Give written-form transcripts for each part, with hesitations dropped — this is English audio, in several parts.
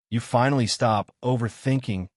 You finally stop overthinking,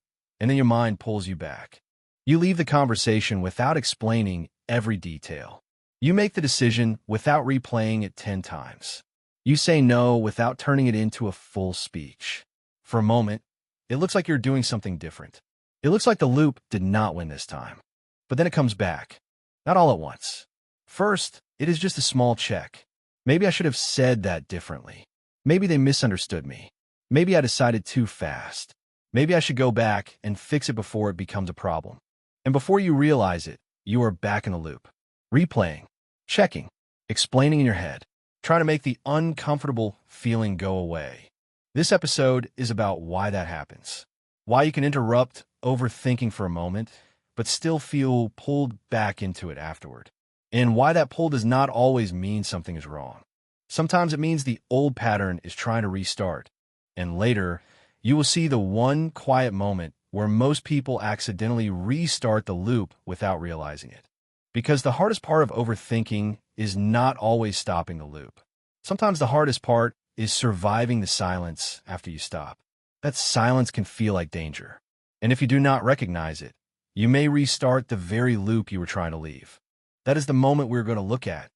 and then your mind pulls you back. You leave the conversation without explaining every detail. You make the decision without replaying it 10 times. You say no without turning it into a full speech. For a moment, it looks like you're doing something different. It looks like the loop did not win this time. But then it comes back. Not all at once. First, it is just a small check. Maybe I should have said that differently. Maybe they misunderstood me. Maybe I decided too fast. Maybe I should go back and fix it before it becomes a problem. And before you realize it, you are back in the loop. Replaying, checking, explaining in your head, trying to make the uncomfortable feeling go away. This episode is about why that happens. Why you can interrupt overthinking for a moment, but still feel pulled back into it afterward. And why that pull does not always mean something is wrong. Sometimes it means the old pattern is trying to restart. And later, you will see the one quiet moment where most people accidentally restart the loop without realizing it. Because the hardest part of overthinking is not always stopping the loop. Sometimes the hardest part is surviving the silence after you stop. That silence can feel like danger. And if you do not recognize it, you may restart the very loop you were trying to leave. That is the moment we're going to look at.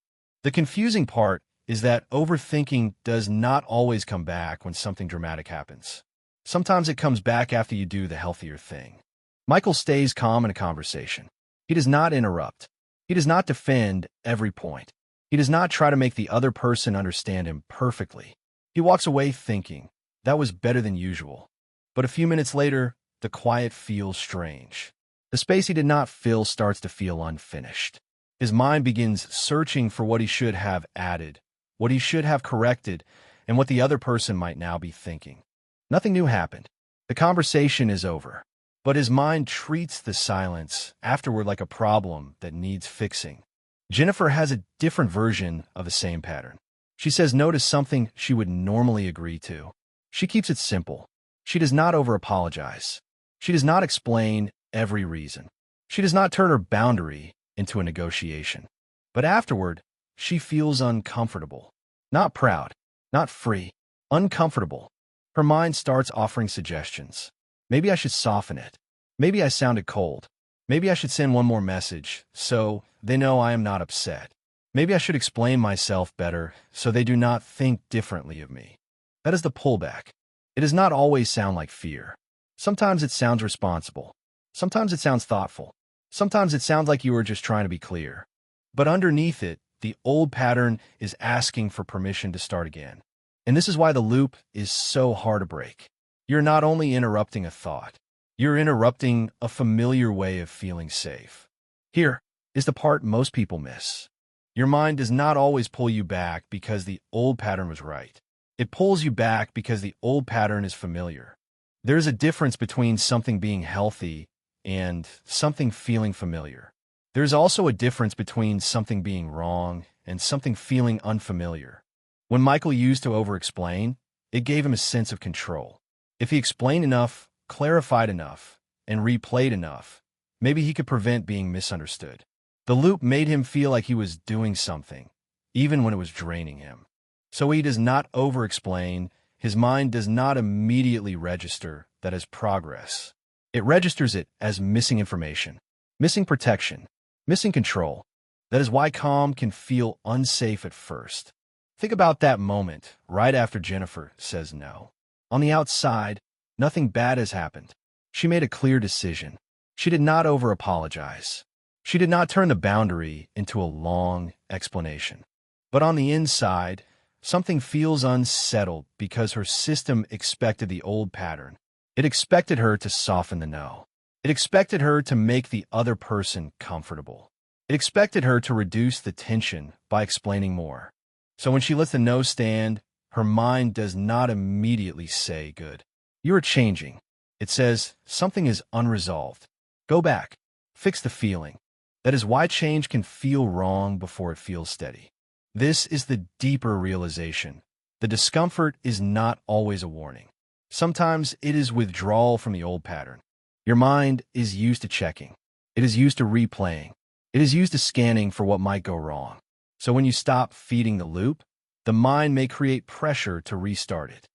The confusing part is that overthinking does not always come back when something dramatic happens. Sometimes it comes back after you do the healthier thing. Michael stays calm in a conversation. He does not interrupt. He does not defend every point. He does not try to make the other person understand him perfectly. He walks away thinking, that was better than usual. But a few minutes later, the quiet feels strange. The space he did not fill starts to feel unfinished. His mind begins searching for what he should have added, what he should have corrected, and what the other person might now be thinking. Nothing new happened. The conversation is over. But his mind treats the silence afterward like a problem that needs fixing. Jennifer has a different version of the same pattern. She says no to something she would normally agree to. She keeps it simple. She does not over-apologize. She does not explain every reason. She does not turn her boundary into a negotiation. But afterward, she feels uncomfortable. Not proud, not free, uncomfortable. Her mind starts offering suggestions. Maybe I should soften it. Maybe I sounded cold. Maybe I should send one more message so they know I am not upset. Maybe I should explain myself better so they do not think differently of me. That is the pullback. It does not always sound like fear. Sometimes it sounds responsible. Sometimes it sounds thoughtful. Sometimes it sounds like you are just trying to be clear. But underneath it, the old pattern is asking for permission to start again. And this is why the loop is so hard to break. You're not only interrupting a thought, you're interrupting a familiar way of feeling safe. Here is the part most people miss. Your mind does not always pull you back because the old pattern was right. It pulls you back because the old pattern is familiar. There is a difference between something being healthy and something feeling familiar. There's also a difference between something being wrong and something feeling unfamiliar. When Michael used to over-explain, it gave him a sense of control. If he explained enough, clarified enough, and replayed enough, maybe he could prevent being misunderstood. The loop made him feel like he was doing something, even when it was draining him. So he does not over-explain. His mind does not immediately register that as progress. It registers it as missing information, missing protection, missing control. That is why calm can feel unsafe at first. Think about that moment right after Jennifer says no. On the outside, nothing bad has happened. She made a clear decision. She did not over-apologize. She did not turn the boundary into a long explanation. But on the inside, something feels unsettled because her system expected the old pattern. It expected her to soften the no. It expected her to make the other person comfortable. It expected her to reduce the tension by explaining more. So when she lets the no stand, her mind does not immediately say, good. You are changing. It says, something is unresolved. Go back. Fix the feeling. That is why change can feel wrong before it feels steady. This is the deeper realization. The discomfort is not always a warning. Sometimes it is withdrawal from the old pattern. Your mind is used to checking. It is used to replaying. It is used to scanning for what might go wrong. So when you stop feeding the loop, the mind may create pressure to restart it.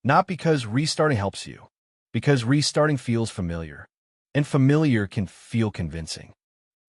Not because restarting helps you, because restarting feels familiar, and familiar can feel convincing.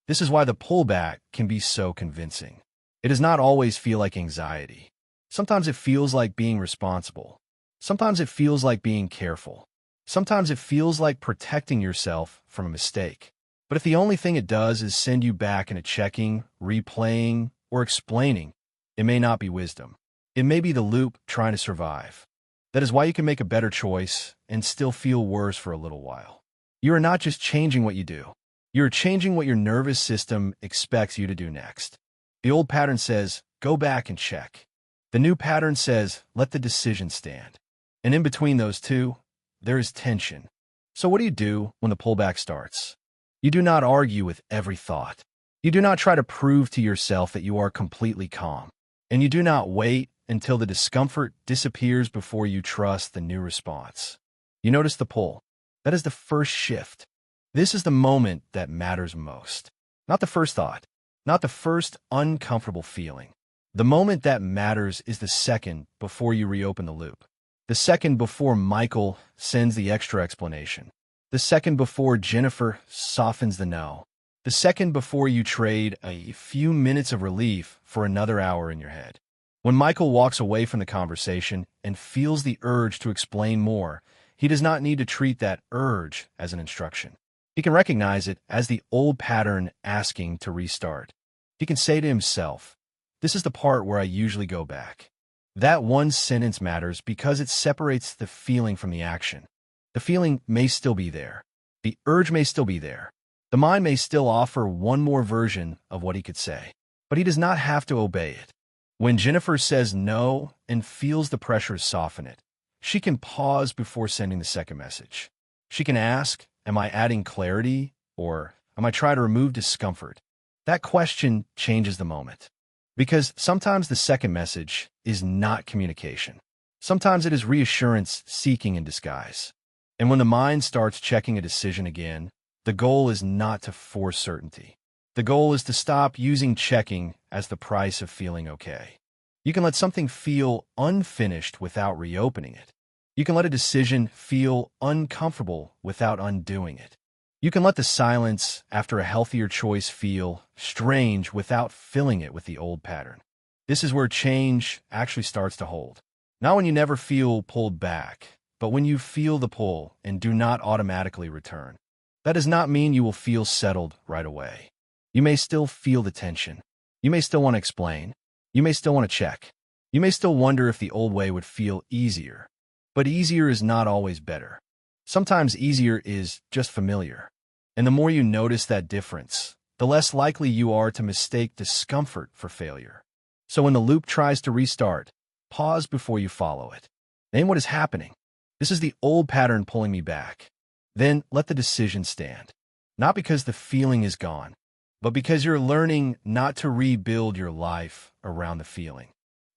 This is why the pullback can be so convincing. It does not always feel like anxiety. Sometimes it feels like being responsible. Sometimes it feels like being careful. Sometimes it feels like protecting yourself from a mistake. But if the only thing it does is send you back into checking, replaying, or explaining, it may not be wisdom. It may be the loop trying to survive. That is why you can make a better choice and still feel worse for a little while. You are not just changing what you do. You are changing what your nervous system expects you to do next. The old pattern says, go back and check. The new pattern says, let the decision stand. And in between those two, there is tension. So what do you do when the pullback starts? You do not argue with every thought. You do not try to prove to yourself that you are completely calm. And you do not wait until the discomfort disappears before you trust the new response. You notice the pull. That is the first shift. This is the moment that matters most. Not the first thought, not the first uncomfortable feeling. The moment that matters is the second before you reopen the loop. The second before Michael sends the extra explanation. The second before Jennifer softens the no. The second before you trade a few minutes of relief for another hour in your head. When Michael walks away from the conversation and feels the urge to explain more, he does not need to treat that urge as an instruction. He can recognize it as the old pattern asking to restart. He can say to himself, this is the part where I usually go back. That one sentence matters because it separates the feeling from the action. The feeling may still be there. The urge may still be there. The mind may still offer one more version of what he could say, but he does not have to obey it. When Jennifer says no and feels the pressure soften it, she can pause before sending the second message. She can ask, am I adding clarity or am I trying to remove discomfort? That question changes the moment. Because sometimes the second message is not communication. Sometimes it is reassurance-seeking in disguise. And when the mind starts checking a decision again, the goal is not to force certainty. The goal is to stop using checking as the price of feeling okay. You can let something feel unfinished without reopening it. You can let a decision feel uncomfortable without undoing it. You can let the silence after a healthier choice feel strange without filling it with the old pattern. This is where change actually starts to hold. Not when you never feel pulled back, but when you feel the pull and do not automatically return. That does not mean you will feel settled right away. You may still feel the tension. You may still want to explain. You may still want to check. You may still wonder if the old way would feel easier. But easier is not always better. Sometimes easier is just familiar. And the more you notice that difference, the less likely you are to mistake discomfort for failure. So when the loop tries to restart, pause before you follow it. Name what is happening. This is the old pattern pulling me back. Then let the decision stand. Not because the feeling is gone, but because you're learning not to rebuild your life around the feeling.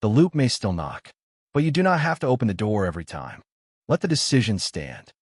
The loop may still knock, but you do not have to open the door every time. Let the decision stand.